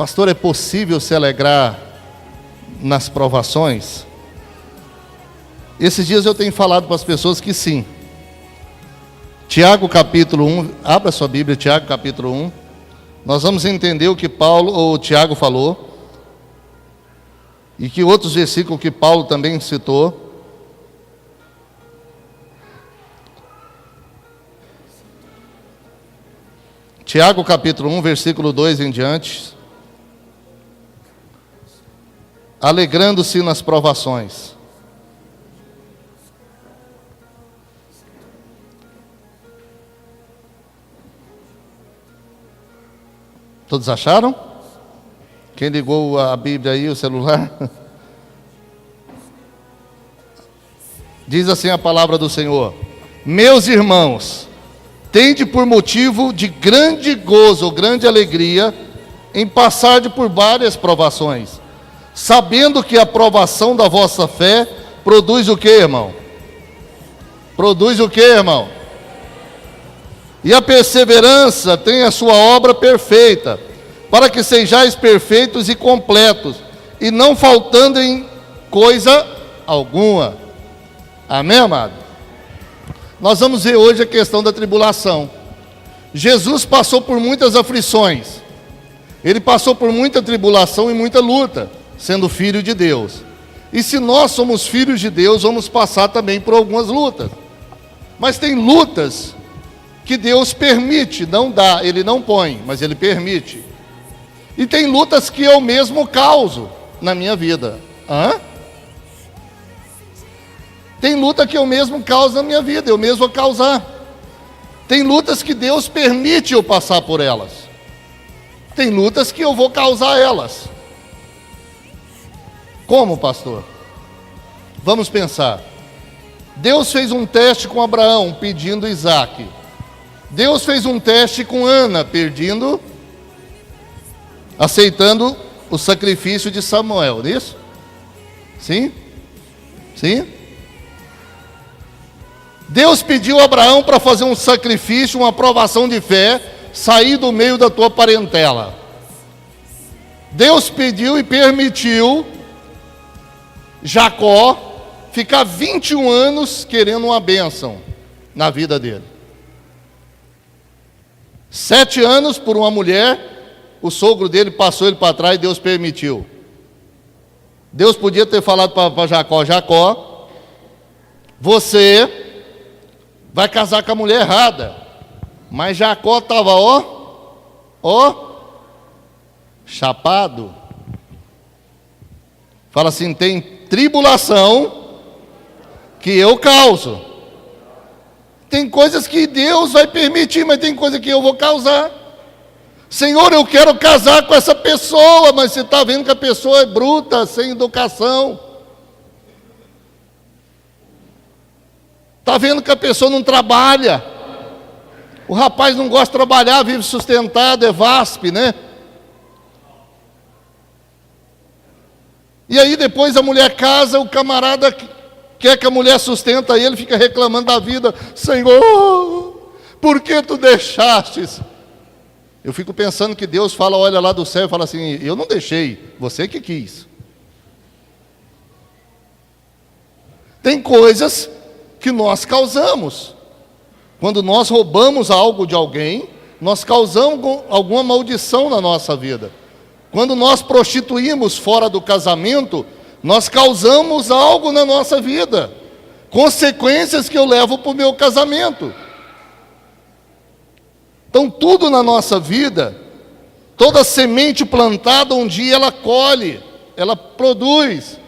Pastor, é possível se alegrar nas provações? Esses dias eu tenho falado para as pessoas que sim. Tiago capítulo 1, abra sua Bíblia, Tiago capítulo 1. Nós vamos entender o que Tiago falou. E que outros versículos que Paulo também citou. Tiago capítulo 1, versículo 2 em diante. Alegrando-se nas provações. Todos acharam? Quem ligou a Bíblia aí, o celular? Diz assim a palavra do Senhor: meus irmãos, tende por motivo de grande gozo ou grande alegria em passar por várias provações, sabendo que a provação da vossa fé produz o que, irmão? Produz o que, irmão? E a perseverança tem a sua obra perfeita, para que sejais perfeitos e completos, e não faltando em coisa alguma. Amém, amado? Nós vamos ver hoje a questão da tribulação. Jesus passou por muitas aflições. Ele passou por muita tribulação e muita luta, sendo filho de Deus. E se nós somos filhos de Deus, vamos passar também por algumas lutas. Mas tem lutas que Deus permite, não dá, Ele não põe, mas Ele permite. E tem lutas que eu mesmo causo na minha vida. Tem luta que eu mesmo causo na minha vida, eu mesmo vou causar. Tem lutas que Deus permite eu passar por elas. Tem lutas que eu vou causar elas. Como, pastor? Vamos pensar. Deus fez um teste com Abraão, pedindo Isaac. Deus fez um teste com Ana, aceitando o sacrifício de Samuel, não é isso? Sim? Sim? Deus pediu a Abraão para fazer um sacrifício, uma provação de fé, sair do meio da tua parentela. Deus pediu e permitiu Jacó ficar 21 anos querendo uma bênção na vida dele. 7 anos por uma mulher, o sogro dele passou ele para trás e Deus permitiu. Deus podia ter falado para Jacó: Jacó, você vai casar com a mulher errada. Mas Jacó estava, chapado. Fala assim: tem tribulação que eu causo. Tem coisas que Deus vai permitir, mas tem coisas que eu vou causar. Senhor, eu quero casar com essa pessoa, mas você está vendo que a pessoa é bruta, sem educação. Está vendo que a pessoa não trabalha. O rapaz não gosta de trabalhar, vive sustentado, é VASP, né? E aí depois a mulher casa, o camarada quer que a mulher sustenta ele, fica reclamando da vida. Senhor, por que tu deixastes? Eu fico pensando que Deus fala, olha lá do céu e fala assim: eu não deixei, você que quis. Tem coisas que nós causamos. Quando nós roubamos algo de alguém, nós causamos alguma maldição na nossa vida. Quando nós prostituímos fora do casamento, nós causamos algo na nossa vida, consequências que eu levo para o meu casamento. Então tudo na nossa vida, toda semente plantada, um dia ela colhe, ela produz.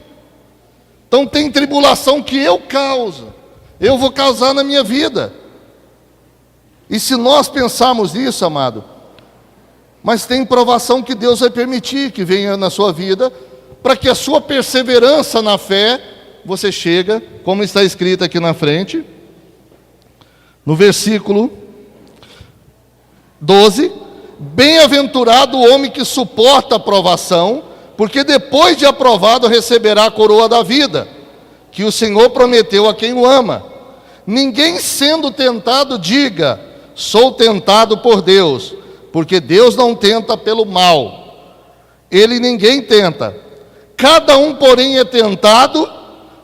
Então tem tribulação que eu causo, eu vou causar na minha vida. E se nós pensarmos nisso, amado, mas tem provação que Deus vai permitir que venha na sua vida, para que a sua perseverança na fé, você chega, como está escrito aqui na frente, no versículo 12: bem-aventurado o homem que suporta a provação, porque depois de aprovado receberá a coroa da vida, que o Senhor prometeu a quem o ama. Ninguém sendo tentado diga: sou tentado por Deus, porque Deus não tenta pelo mal, ele ninguém tenta. Cada um, porém, é tentado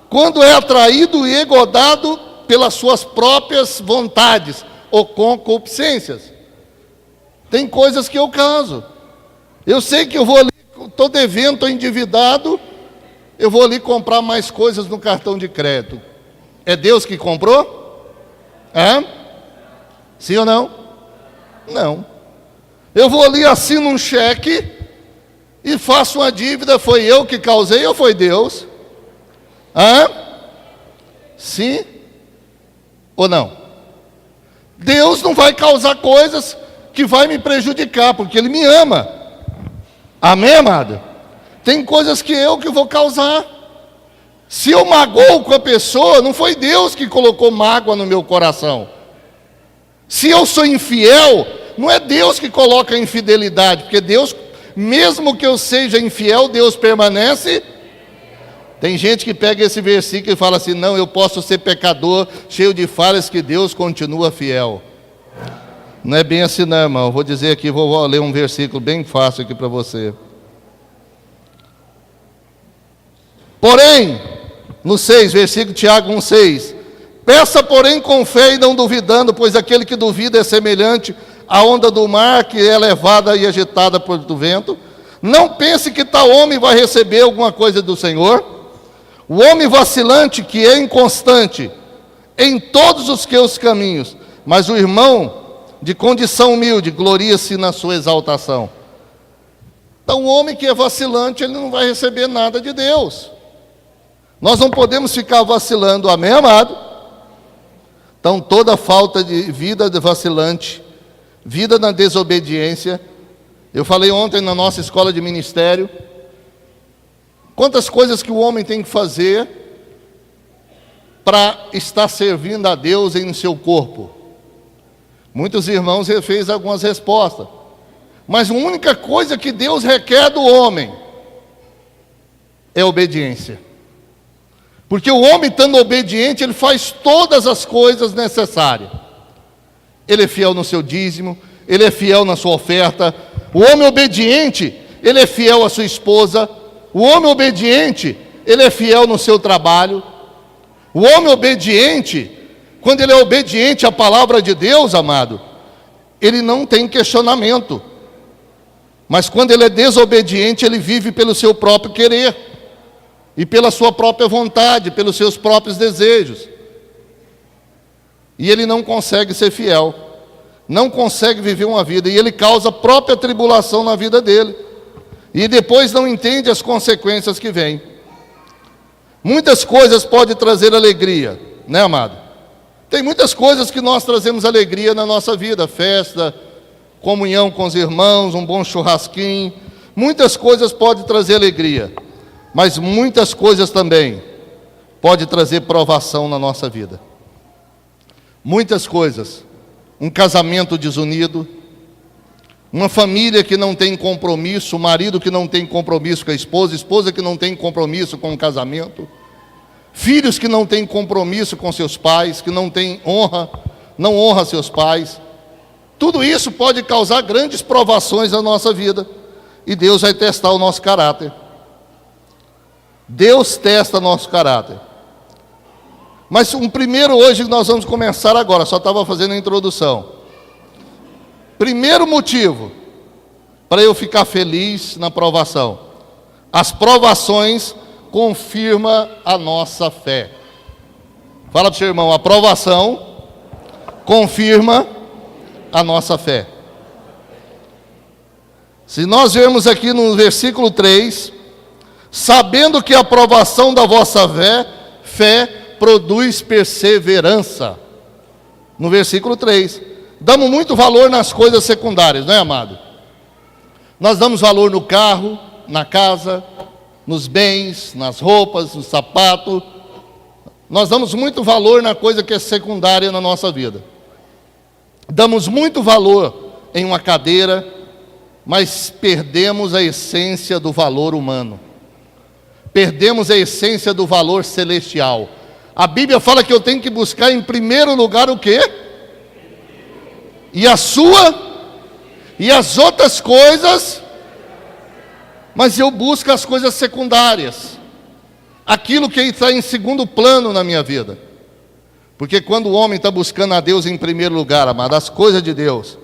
quando é atraído e engodado pelas suas próprias vontades ou concupiscências. Tem coisas que eu caso. Eu sei que eu vou ali, estou devendo, estou endividado, eu vou ali comprar mais coisas no cartão de crédito. É Deus que comprou? É? Sim ou não? Não. Eu vou ali, assino um cheque e faço uma dívida. Foi eu que causei ou foi Deus? Hã? Sim ou não? Deus não vai causar coisas que vai me prejudicar, porque Ele me ama. Amém, amado? Tem coisas que eu que vou causar. Se eu magoo com a pessoa, não foi Deus que colocou mágoa no meu coração. Se eu sou infiel, não é Deus que coloca a infidelidade, porque Deus, mesmo que eu seja infiel, Deus permanece. Tem gente que pega esse versículo e fala assim: não, eu posso ser pecador, cheio de falhas, que Deus continua fiel. Não é bem assim não, irmão. Eu vou dizer aqui, vou ler um versículo bem fácil aqui para você. Porém, no 6, versículo Tiago 1,6: peça, porém, com fé e não duvidando, pois aquele que duvida é semelhante à onda do mar, que é levada e agitada por do vento. Não pense que tal homem vai receber alguma coisa do Senhor. O homem vacilante, que é inconstante em todos os seus caminhos, mas o irmão de condição humilde gloria-se na sua exaltação. Então, o homem que é vacilante, ele não vai receber nada de Deus. Nós não podemos ficar vacilando, amém, amado? Então, toda falta de vida de vacilante, vida na desobediência. Eu falei ontem na nossa escola de ministério, quantas coisas que o homem tem que fazer para estar servindo a Deus em seu corpo. Muitos irmãos fez algumas respostas, mas a única coisa que Deus requer do homem é obediência. Porque o homem, estando obediente, ele faz todas as coisas necessárias. Ele é fiel no seu dízimo, ele é fiel na sua oferta. O homem obediente, ele é fiel à sua esposa. O homem obediente, ele é fiel no seu trabalho. O homem obediente, quando ele é obediente à palavra de Deus, amado, ele não tem questionamento. Mas quando ele é desobediente, ele vive pelo seu próprio querer e pela sua própria vontade, pelos seus próprios desejos. E ele não consegue ser fiel, não consegue viver uma vida, e ele causa própria tribulação na vida dele, e depois não entende as consequências que vêm. Muitas coisas podem trazer alegria, né, amado? Tem muitas coisas que nós trazemos alegria na nossa vida: festa, comunhão com os irmãos, um bom churrasquinho. Muitas coisas podem trazer alegria, mas muitas coisas também podem trazer provação na nossa vida. Muitas coisas. Um casamento desunido, uma família que não tem compromisso, o marido que não tem compromisso com a esposa que não tem compromisso com o casamento, filhos que não têm compromisso com seus pais, que não têm honra, não honra seus pais. Tudo isso pode causar grandes provações na nossa vida, e Deus vai testar o nosso caráter. Deus testa nosso caráter. Mas um primeiro hoje nós vamos começar agora, só estava fazendo a introdução. Primeiro motivo para eu ficar feliz na provação: as provações confirmam a nossa fé. Fala para o seu irmão: a provação confirma a nossa fé. Se nós vermos aqui no versículo 3, sabendo que a provação da vossa fé produz perseverança. No versículo 3, damos muito valor nas coisas secundárias, não é, amado? Nós damos valor no carro, na casa, nos bens, nas roupas, no sapato. Nós damos muito valor na coisa que é secundária na nossa vida. Damos muito valor em uma cadeira, mas perdemos a essência do valor humano. Perdemos a essência do valor celestial. A Bíblia fala que eu tenho que buscar em primeiro lugar o quê? E a sua, e as outras coisas. mas eu busco as coisas secundárias, aquilo que está em segundo plano na minha vida. Porque quando o homem está buscando a Deus em primeiro lugar, amado, as coisas de Deus,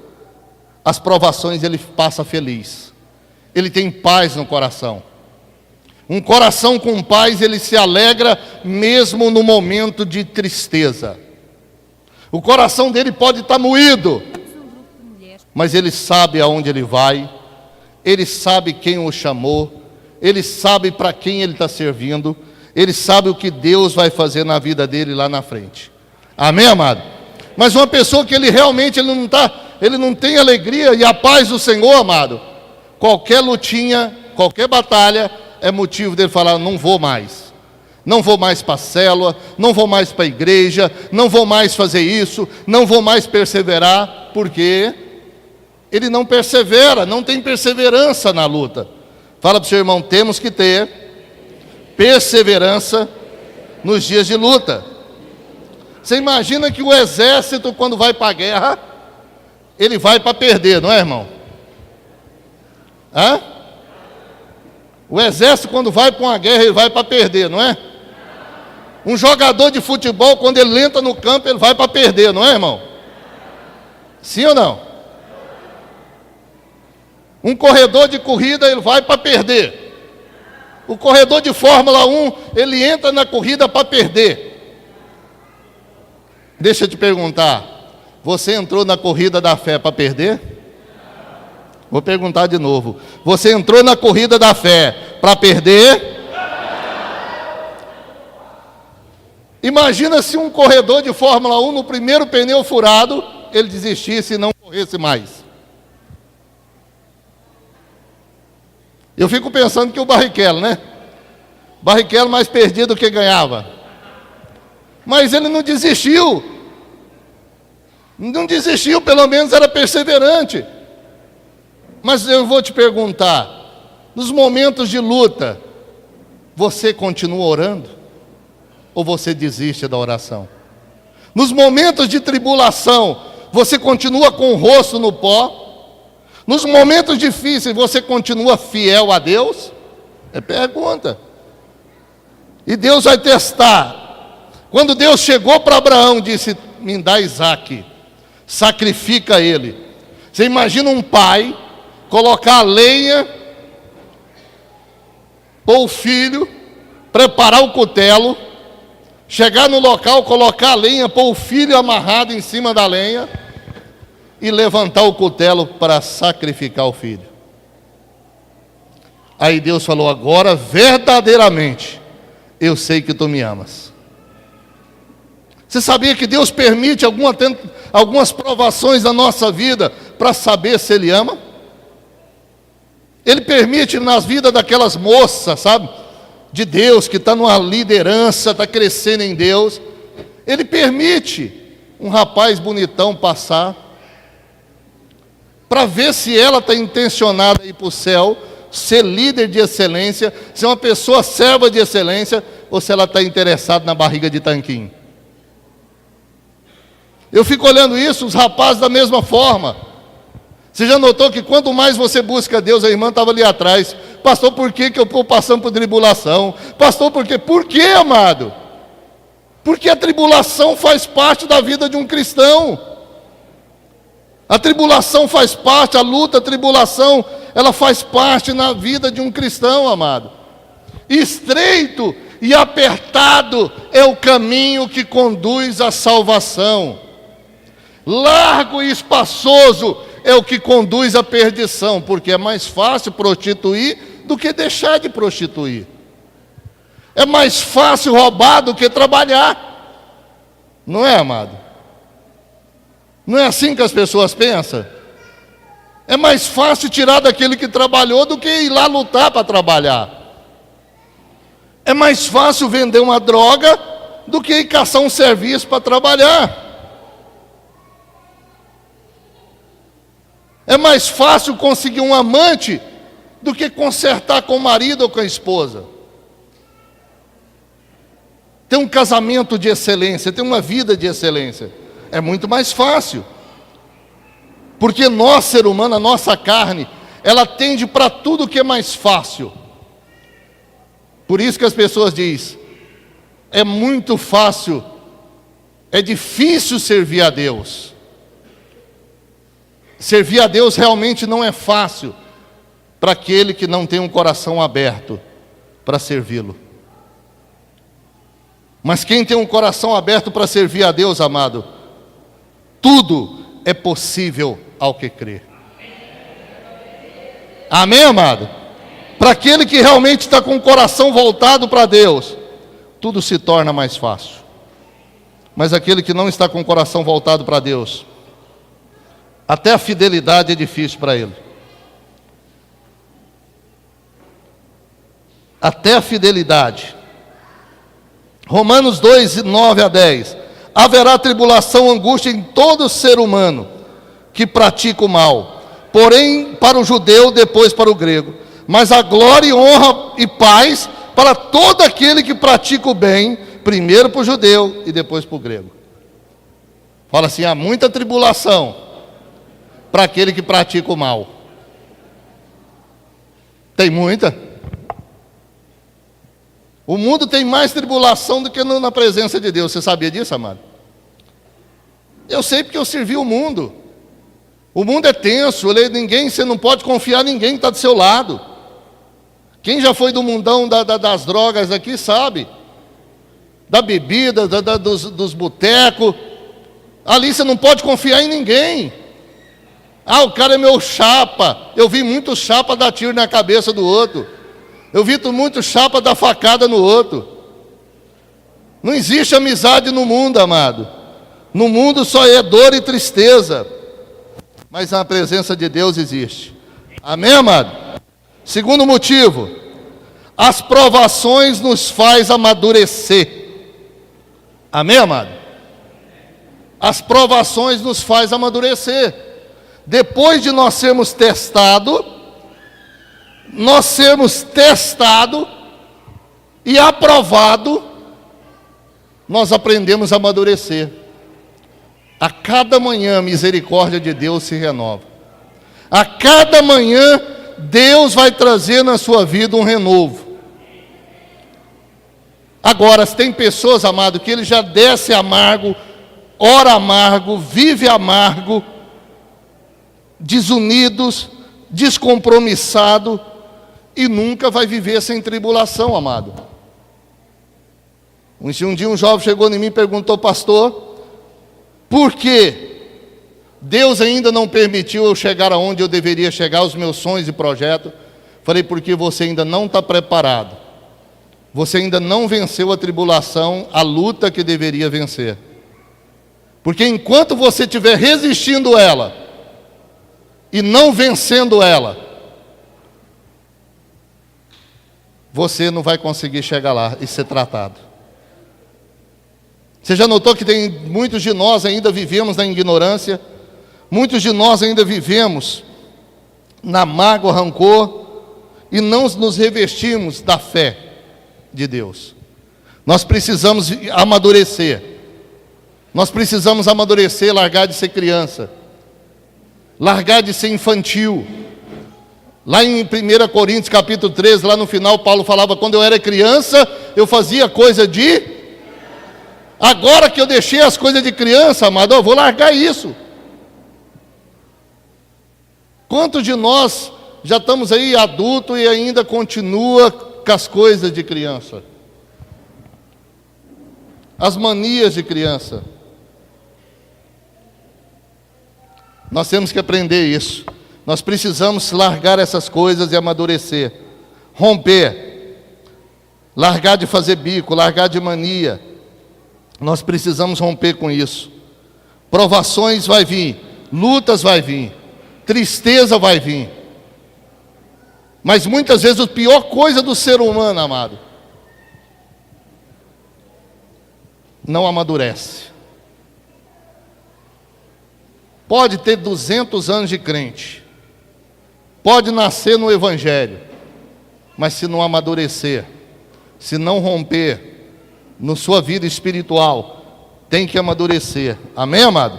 as provações, ele passa feliz, ele tem paz no coração. Um coração com paz, ele se alegra mesmo no momento de tristeza. O coração dele pode estar moído, mas ele sabe aonde ele vai, ele sabe quem o chamou, ele sabe para quem ele está servindo, ele sabe o que Deus vai fazer na vida dele lá na frente. Amém, amado? Mas uma pessoa que ele realmente ele não tem alegria e a paz do Senhor, amado, qualquer lutinha, qualquer batalha é motivo dele falar: não vou mais. Não vou mais para a célula, não vou mais para a igreja, não vou mais fazer isso, não vou mais perseverar, porque ele não persevera, não tem perseverança na luta. Fala para o seu irmão: temos que ter perseverança nos dias de luta. Você imagina que o exército, quando vai para a guerra, ele vai para perder, não é, irmão? Hã? O exército, quando vai para uma guerra, ele vai para perder, não é? Um jogador de futebol, quando ele entra no campo, ele vai para perder, não é, irmão? Sim ou não? Um corredor de corrida, ele vai para perder. O corredor de Fórmula 1, ele entra na corrida para perder. Deixa eu te perguntar, você entrou na corrida da fé para perder? Vou perguntar de novo. Você entrou na corrida da fé para perder? Imagina se um corredor de Fórmula 1, no primeiro pneu furado, ele desistisse e não corresse mais. Eu fico pensando que o Barrichello, né? Barrichello mais perdido do que ganhava. Mas ele não desistiu. Não desistiu, pelo menos era perseverante. Mas eu vou te perguntar, nos momentos de luta, você continua orando? Ou você desiste da oração? Nos momentos de tribulação, você continua com o rosto no pó? Nos momentos difíceis, você continua fiel a Deus? É pergunta. E Deus vai testar. Quando Deus chegou para Abraão, disse: me dá Isaque, sacrifica ele. Você imagina um pai colocar a lenha, pôr o filho, preparar o cutelo, chegar no local, colocar a lenha, pôr o filho amarrado em cima da lenha e levantar o cutelo para sacrificar o filho. Aí Deus falou: agora verdadeiramente eu sei que tu me amas. Você sabia que Deus permite algumas provações na nossa vida para saber se Ele ama? Ele permite nas vidas daquelas moças, sabe, de Deus, que está numa liderança, está crescendo em Deus. Ele permite um rapaz bonitão passar, para ver se ela está intencionada a ir para o céu, ser líder de excelência, ser uma pessoa serva de excelência, ou se ela está interessada na barriga de tanquinho. Eu fico olhando isso, os rapazes da mesma forma. Você já notou que quanto mais você busca Deus, a irmã estava ali atrás: pastor, por que eu estou passando por tribulação? Pastor, por quê? Por quê, amado? Porque a tribulação faz parte da vida de um cristão. A tribulação faz parte, a luta, a tribulação, ela faz parte na vida de um cristão, amado. Estreito e apertado é o caminho que conduz à salvação. Largo e espaçoso é o que conduz à perdição, porque é mais fácil prostituir do que deixar de prostituir. É mais fácil roubar do que trabalhar. Não é, amado? Não é assim que as pessoas pensam? É mais fácil tirar daquele que trabalhou do que ir lá lutar para trabalhar. É mais fácil vender uma droga do que ir caçar um serviço para trabalhar. É mais fácil conseguir um amante do que consertar com o marido ou com a esposa. Ter um casamento de excelência, ter uma vida de excelência, é muito mais fácil. Porque nós, ser humano, a nossa carne, ela tende para tudo que é mais fácil. Por isso que as pessoas dizem, é muito fácil, é difícil servir a Deus. Servir a Deus realmente não é fácil para aquele que não tem um coração aberto para servi-lo. Mas quem tem um coração aberto para servir a Deus, amado, tudo é possível ao que crê. Amém, amado? Para aquele que realmente está com o coração voltado para Deus, tudo se torna mais fácil. Mas aquele que não está com o coração voltado para Deus, até a fidelidade é difícil para ele. Até a fidelidade. Romanos 2, 9 a 10. Haverá tribulação, angústia em todo ser humano que pratica o mal. Porém, para o judeu, depois para o grego. Mas a glória, honra e paz para todo aquele que pratica o bem, primeiro para o judeu e depois para o grego. Fala assim, há muita tribulação para aquele que pratica o mal. Tem muita. O mundo tem mais tribulação do que na presença de Deus. Você sabia disso, amado? Eu sei porque eu servi o mundo. O mundo é tenso, você não pode confiar em ninguém que está do seu lado. Quem já foi do mundão das drogas aqui sabe. Da bebida, dos botecos. Ali você não pode confiar em ninguém. Ah, o cara é meu chapa. Eu vi muito chapa dar tiro na cabeça do outro. Eu vi muito chapa dar facada no outro. Não existe amizade no mundo, amado. No mundo só é dor e tristeza. Mas na presença de Deus existe. Amém, amado? Segundo motivo, as provações nos faz amadurecer. Amém, amado? As provações nos faz amadurecer. Depois de nós sermos testados e aprovado, nós aprendemos a amadurecer. A cada manhã a misericórdia de Deus se renova. A cada manhã Deus vai trazer na sua vida um renovo. Agora, se tem pessoas, amado, que ele já desce amargo, ora amargo, vive amargo, desunidos, descompromissado, e nunca vai viver sem tribulação, amado. Um dia um jovem chegou em mim e perguntou, pastor, por que Deus ainda não permitiu eu chegar aonde eu deveria chegar, os meus sonhos e projetos? Falei, porque você ainda não está preparado. Você ainda não venceu a tribulação, a luta que deveria vencer. Porque enquanto você estiver resistindo ela, e não vencendo ela, você não vai conseguir chegar lá e ser tratado. Você já notou que tem muitos de nós ainda vivemos na ignorância? Muitos de nós ainda vivemos na mágoa, rancor, e não nos revestimos da fé de Deus. Nós precisamos amadurecer. Nós precisamos amadurecer, largar de ser criança. Largar de ser infantil. Lá em 1 Coríntios capítulo 13, lá no final, Paulo falava, quando eu era criança, eu fazia coisa de... Agora que eu deixei as coisas de criança, amado, eu vou largar isso. Quantos de nós já estamos aí adultos e ainda continua com as coisas de criança? As manias de criança. Nós temos que aprender isso. Nós precisamos largar essas coisas e amadurecer. Romper. Largar de fazer bico, largar de mania. Nós precisamos romper com isso. Provações vai vir, lutas vai vir, tristeza vai vir. Mas muitas vezes a pior coisa do ser humano, amado, não amadurece. Pode ter 200 anos de crente, pode nascer no Evangelho, mas se não amadurecer, se não romper na sua vida espiritual, tem que amadurecer. Amém, amado?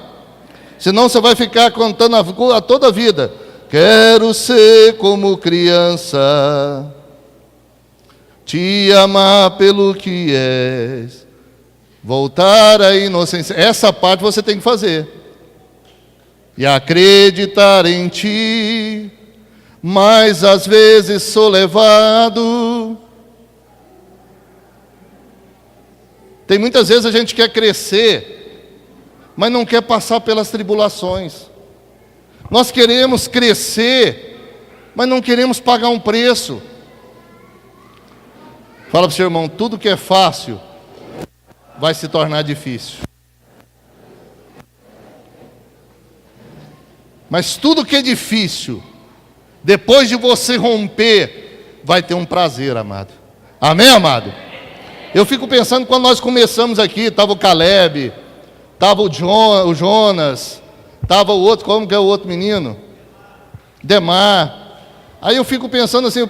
Senão você vai ficar contando a toda a vida. Quero ser como criança, te amar pelo que és, voltar à inocência. Essa parte você tem que fazer. E acreditar em ti, mas às vezes sou levado. Tem muitas vezes a gente quer crescer, mas não quer passar pelas tribulações. Nós queremos crescer, mas não queremos pagar um preço. Fala para o seu irmão, tudo que é fácil vai se tornar difícil. Mas tudo que é difícil, depois de você romper, vai ter um prazer, amado. Amém, amado? Eu fico pensando, quando nós começamos aqui, estava o Caleb, estava o Jonas, estava o outro, como que é o outro menino? Demar. Aí eu fico pensando assim,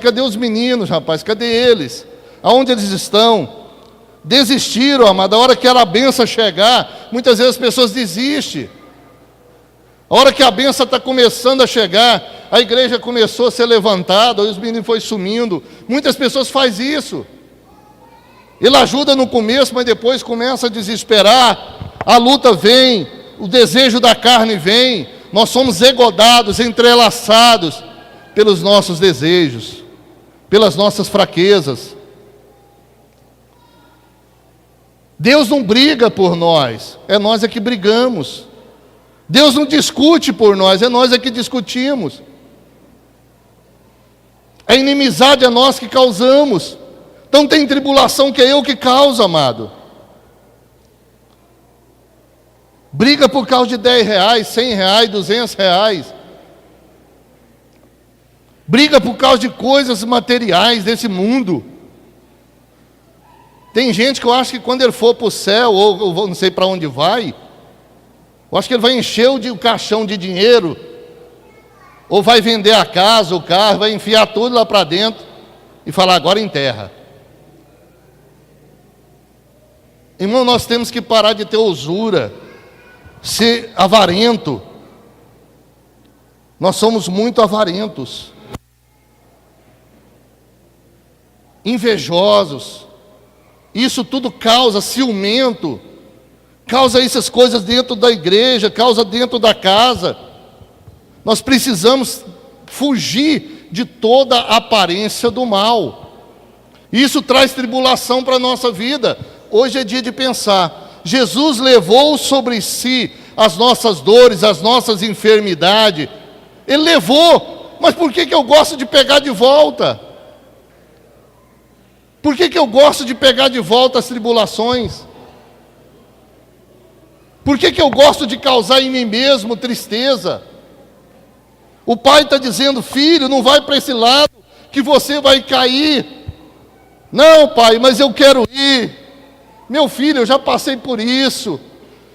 cadê os meninos, rapaz? Cadê eles? Aonde eles estão? Desistiram, amado. A hora que a benção chegar, muitas vezes as pessoas desistem. A hora que a benção está começando a chegar, a igreja começou a ser levantada, os meninos foram sumindo. Muitas pessoas fazem isso. Ele ajuda no começo, mas depois começa a desesperar. A luta vem, o desejo da carne vem. Nós somos engodados, entrelaçados pelos nossos desejos, pelas nossas fraquezas. Deus não briga por nós, é nós que brigamos. Deus não discute por nós, é nós que discutimos. A inimizade é nós que causamos. Então tem tribulação que é eu que causo, amado. Briga por causa de 10 reais, 100 reais, 200 reais. Briga por causa de coisas materiais desse mundo. Tem gente que eu acho que quando ele for para o céu, ou não sei para onde vai, eu acho que ele vai encher o caixão de dinheiro, ou vai vender a casa, o carro, vai enfiar tudo lá para dentro e falar, agora enterra. Irmão, nós temos que parar de ter usura, ser avarento. Nós somos muito avarentos, invejosos. Isso tudo causa ciumento, causa essas coisas dentro da igreja, causa dentro da casa. Nós precisamos fugir de toda a aparência do mal. Isso traz tribulação para a nossa vida. Hoje é dia de pensar. Jesus levou sobre si as nossas dores, as nossas enfermidades. Ele levou, mas por que eu gosto de pegar de volta? Por que eu gosto de pegar de volta as tribulações? Por que eu gosto de causar em mim mesmo tristeza? O pai está dizendo, filho, não vai para esse lado, que você vai cair. Não, pai, mas eu quero ir. Meu filho, eu já passei por isso.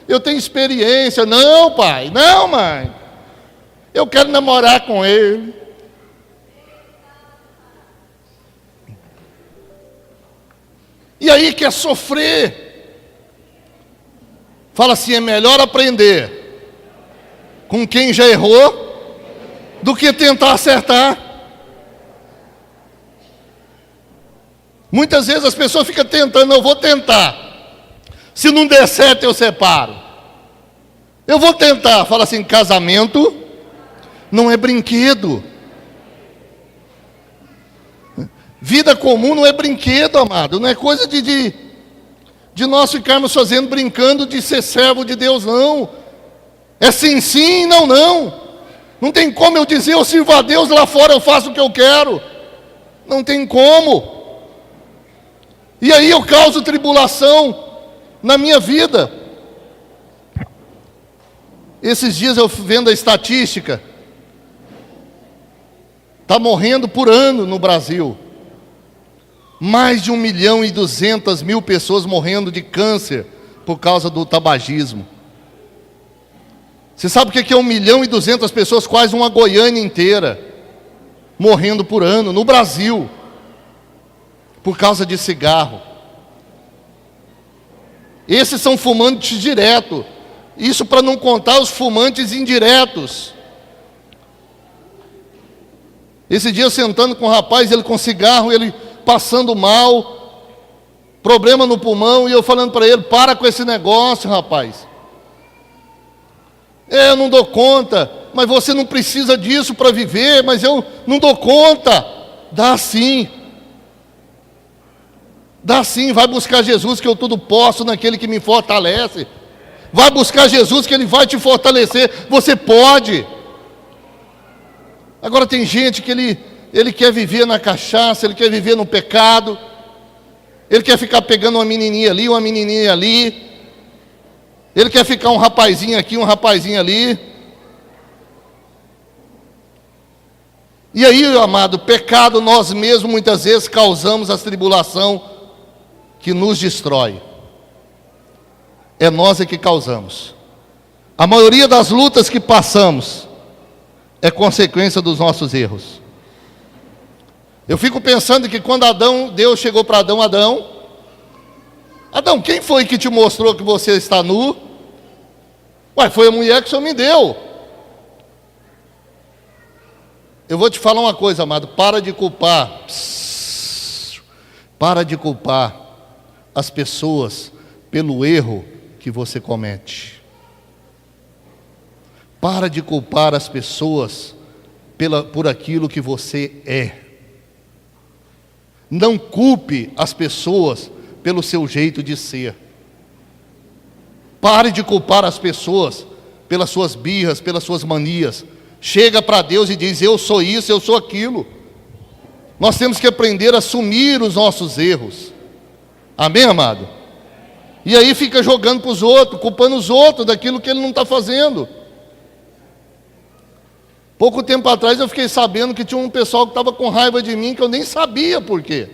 Eu tenho experiência. Não, pai, não, mãe. Eu quero namorar com ele. E aí quer sofrer. Fala assim, é melhor aprender com quem já errou do que tentar acertar. Muitas vezes as pessoas ficam tentando, eu vou tentar. Se não der certo eu separo. Eu vou tentar. Fala assim, casamento não é brinquedo. Vida comum não é brinquedo, amado. Não é coisa de nós ficarmos fazendo, brincando de ser servo de Deus, não. É sim, sim, não, não. Não tem como eu dizer, eu sirvo a Deus, lá fora eu faço o que eu quero. Não tem como. E aí eu causo tribulação na minha vida. Esses dias eu vendo a estatística. Está morrendo por ano no Brasil. Mais de 1.200.000 pessoas morrendo de câncer por causa do tabagismo. Você sabe o que é 1.200.000 pessoas? Quase uma Goiânia inteira morrendo por ano no Brasil por causa de cigarro. Esses são fumantes diretos. Isso para não contar os fumantes indiretos. Esse dia sentando com o rapaz, ele com cigarro, ele passando mal, problema no pulmão, e eu falando para ele, para com esse negócio, rapaz. Eu não dou conta, mas você não precisa disso para viver, mas eu não dou conta. Dá sim. Dá sim, vai buscar Jesus que eu tudo posso naquele que me fortalece. Vai buscar Jesus que Ele vai te fortalecer. Você pode. Agora tem gente que ele quer viver na cachaça, ele quer viver no pecado. Ele quer ficar pegando uma menininha ali, uma menininha ali. Ele quer ficar um rapazinho aqui, um rapazinho ali. E aí, amado, pecado nós mesmos muitas vezes causamos a tribulação que nos destrói. É nós que causamos. A maioria das lutas que passamos é consequência dos nossos erros. Eu fico pensando que quando Deus chegou para Adão, quem foi que te mostrou que você está nu? Ué, foi a mulher que o Senhor me deu. Eu vou te falar uma coisa, amado, para de culpar as pessoas pelo erro que você comete. Para de culpar as pessoas por aquilo que você é. Não culpe as pessoas pelo seu jeito de ser. Pare de culpar as pessoas pelas suas birras, pelas suas manias. Chega para Deus e diz, eu sou isso, eu sou aquilo. Nós temos que aprender a assumir os nossos erros. Amém, amado? E aí fica jogando para os outros, culpando os outros daquilo que ele não está fazendo. Pouco tempo atrás eu fiquei sabendo que tinha um pessoal que estava com raiva de mim, que eu nem sabia por quê.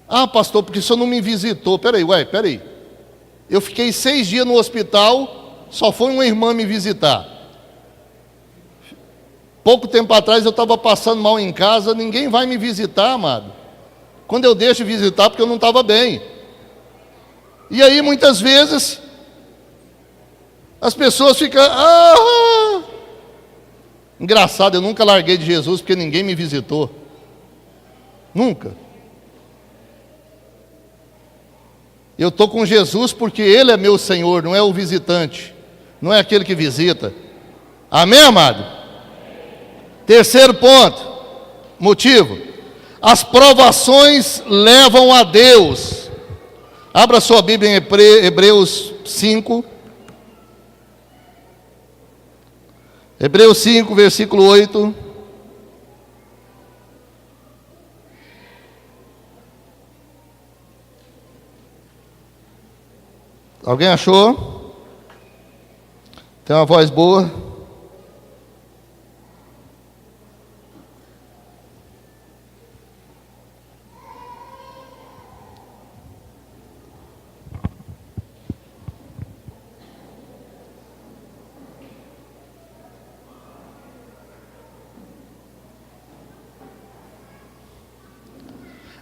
Ah, pastor, porque o senhor não me visitou. Peraí. Eu fiquei 6 dias no hospital, só foi uma irmã me visitar. Pouco tempo atrás eu estava passando mal em casa, ninguém vai me visitar, amado. Quando eu deixo de visitar, porque eu não estava bem. E aí muitas vezes as pessoas ficam, engraçado, eu nunca larguei de Jesus porque ninguém me visitou. Nunca. Eu estou com Jesus porque Ele é meu Senhor, não é o visitante, não é aquele que visita. Amém, amado? Terceiro ponto, motivo: as provações levam a Deus. Abra sua Bíblia em Hebreus 5. Hebreus 5, versículo 8. Alguém achou? Tem uma voz boa?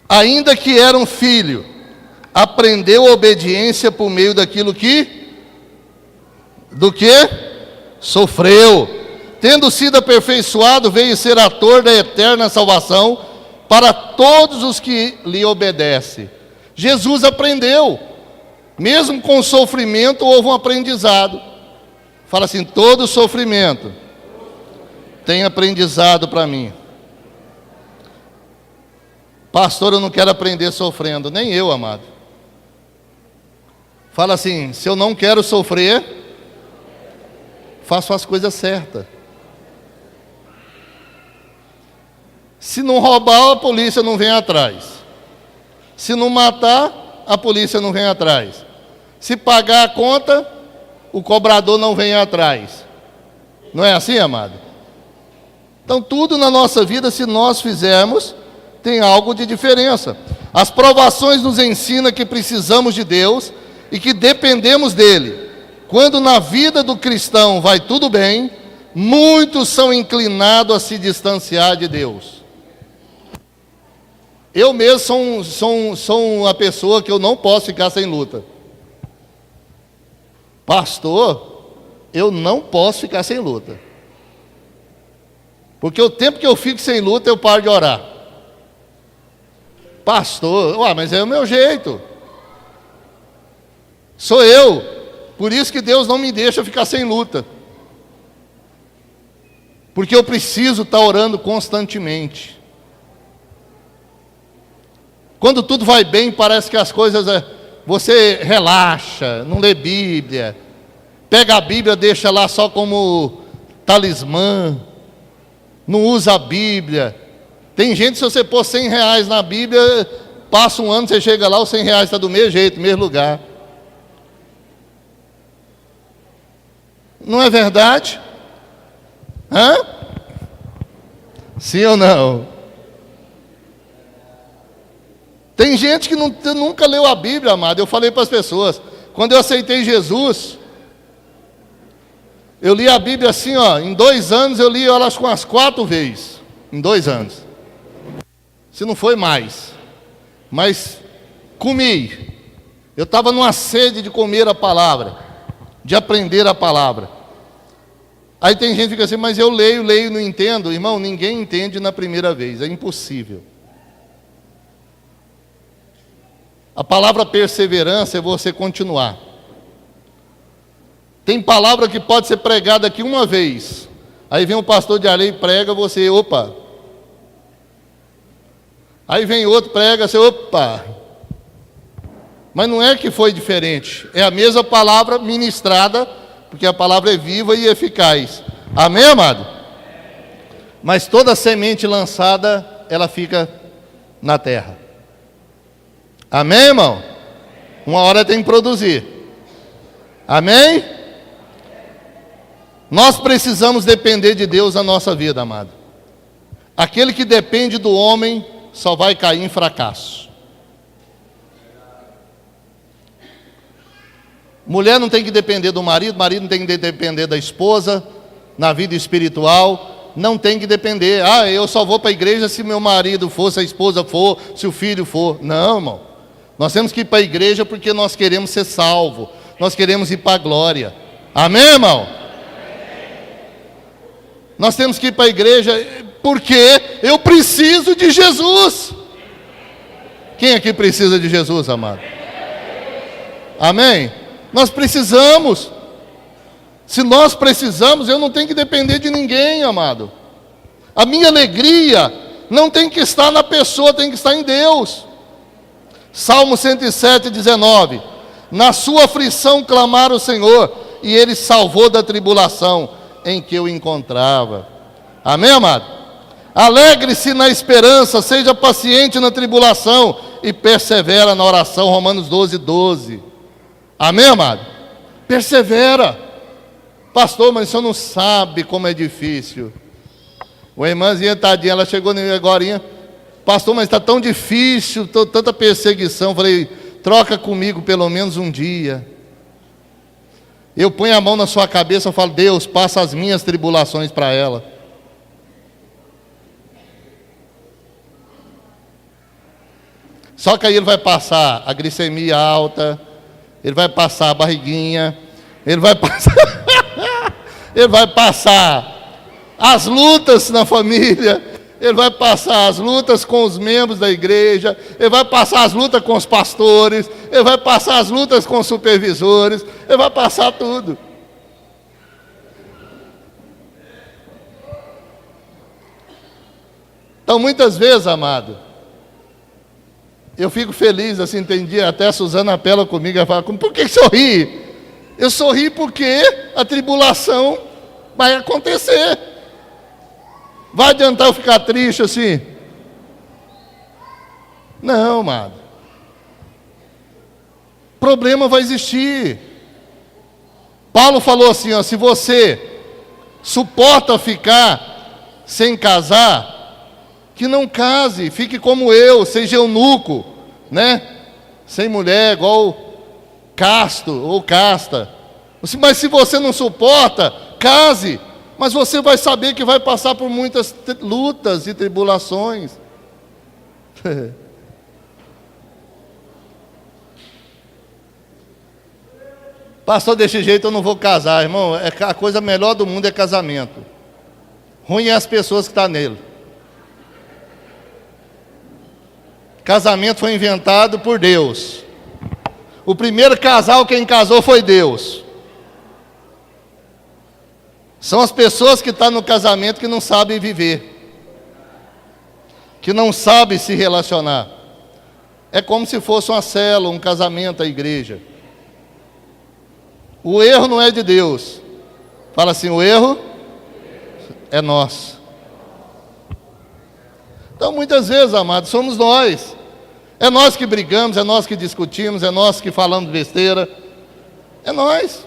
Ainda que era um filho, aprendeu a obediência por meio daquilo do que sofreu. Tendo sido aperfeiçoado, veio ser ator da eterna salvação para todos os que lhe obedecem. Jesus aprendeu, mesmo com sofrimento houve um aprendizado. Fala assim, todo sofrimento tem aprendizado para mim. Pastor, eu não quero aprender sofrendo, nem eu, amado. Fala assim, se eu não quero sofrer, faço as coisas certas. Se não roubar, a polícia não vem atrás. Se não matar, a polícia não vem atrás. Se pagar a conta, o cobrador não vem atrás. Não é assim, amado? Então, tudo na nossa vida, se nós fizermos, tem algo de diferença. As provações nos ensinam que precisamos de Deus e que dependemos dele. Quando na vida do cristão vai tudo bem, muitos são inclinados a se distanciar de Deus. Eu mesmo sou uma pessoa que eu não posso ficar sem luta. Pastor, eu não posso ficar sem luta. Porque o tempo que eu fico sem luta, eu paro de orar. Pastor, mas é o meu jeito. Sou eu. Por isso que Deus não me deixa ficar sem luta. Porque eu preciso estar orando constantemente. Quando tudo vai bem, parece que as coisas... Você relaxa, não lê Bíblia. Pega a Bíblia, deixa lá só como talismã. Não usa a Bíblia. Tem gente, se você pôr 100 reais na Bíblia, passa um ano, você chega lá, os 100 reais está do mesmo jeito, no mesmo lugar. Não é verdade? Hã? Sim ou não? Tem gente que nunca leu a Bíblia, amado. Eu falei para as pessoas, quando eu aceitei Jesus, eu li a Bíblia assim, em 2 anos eu li ela com as 4 vezes. Em 2 anos. Se não foi mais. Mas comi. Eu estava numa sede de comer a palavra, de aprender a palavra. Aí tem gente que fica assim, mas eu leio, não entendo. Irmão, ninguém entende na primeira vez, é impossível. A palavra perseverança é você continuar. Tem palavra que pode ser pregada aqui uma vez. Aí vem um pastor de areia e prega, você, opa. Aí vem outro, prega, você, opa. Mas não é que foi diferente. É a mesma palavra ministrada, porque a palavra é viva e eficaz. Amém, amado? Mas toda semente lançada, ela fica na terra. Amém, irmão? Uma hora tem que produzir. Amém? Nós precisamos depender de Deus na nossa vida, amado. Aquele que depende do homem só vai cair em fracasso. Mulher não tem que depender do marido, marido não tem que depender da esposa, na vida espiritual, não tem que depender. Eu só vou para a igreja se meu marido for, se a esposa for, se o filho for. Não, irmão. Nós temos que ir para a igreja porque nós queremos ser salvos. Nós queremos ir para a glória. Amém, irmão? Nós temos que ir para a igreja porque eu preciso de Jesus. Quem aqui precisa de Jesus, amado? Amém? Nós precisamos. Se nós precisamos, eu não tenho que depender de ninguém, amado. A minha alegria não tem que estar na pessoa, tem que estar em Deus. Salmo 107, 19. Na sua aflição clamaram o Senhor, e Ele salvou da tribulação em que eu encontrava. Amém, amado? Alegre-se na esperança, seja paciente na tribulação, e persevera na oração. Romanos 12, 12. Amém, amado? Persevera. Pastor, mas o senhor não sabe como é difícil. Uma irmãzinha, tadinha, ela chegou agora, pastor, mas está tão difícil, tanta perseguição. Falei, troca comigo pelo menos um dia. Eu ponho a mão na sua cabeça e falo, Deus, passa as minhas tribulações para ela. Só que aí ele vai passar a glicemia alta, ele vai passar a barriguinha, ele vai passar, ele vai passar as lutas na família, ele vai passar as lutas com os membros da igreja, ele vai passar as lutas com os pastores, ele vai passar as lutas com os supervisores, ele vai passar tudo. Então, muitas vezes, amado, eu fico feliz, assim, entendi, até a Suzana apela comigo, ela fala, por que sorri? Eu sorri porque a tribulação vai acontecer. Vai adiantar eu ficar triste assim? Não, amado. Problema vai existir. Paulo falou assim, se você suporta ficar sem casar, que não case, fique como eu, seja eunuco, né? Sem mulher, igual casto ou casta. Mas se você não suporta, case. Mas você vai saber que vai passar por muitas lutas e tribulações. Pastor, desse jeito eu não vou casar, irmão. A coisa melhor do mundo é casamento. Ruim é as pessoas que estão nele. Casamento foi inventado por Deus. O primeiro casal, quem casou foi Deus. São as pessoas que estão no casamento que não sabem viver, que não sabem se relacionar. É como se fosse uma célula, um casamento, a igreja. O erro não é de Deus. Fala assim, o erro é nosso. Então, muitas vezes, amados, somos nós. É nós que brigamos, é nós que discutimos, é nós que falamos besteira. É nós.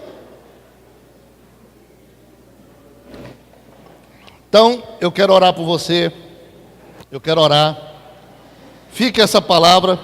Então, eu quero orar por você. Eu quero orar. Fique essa palavra.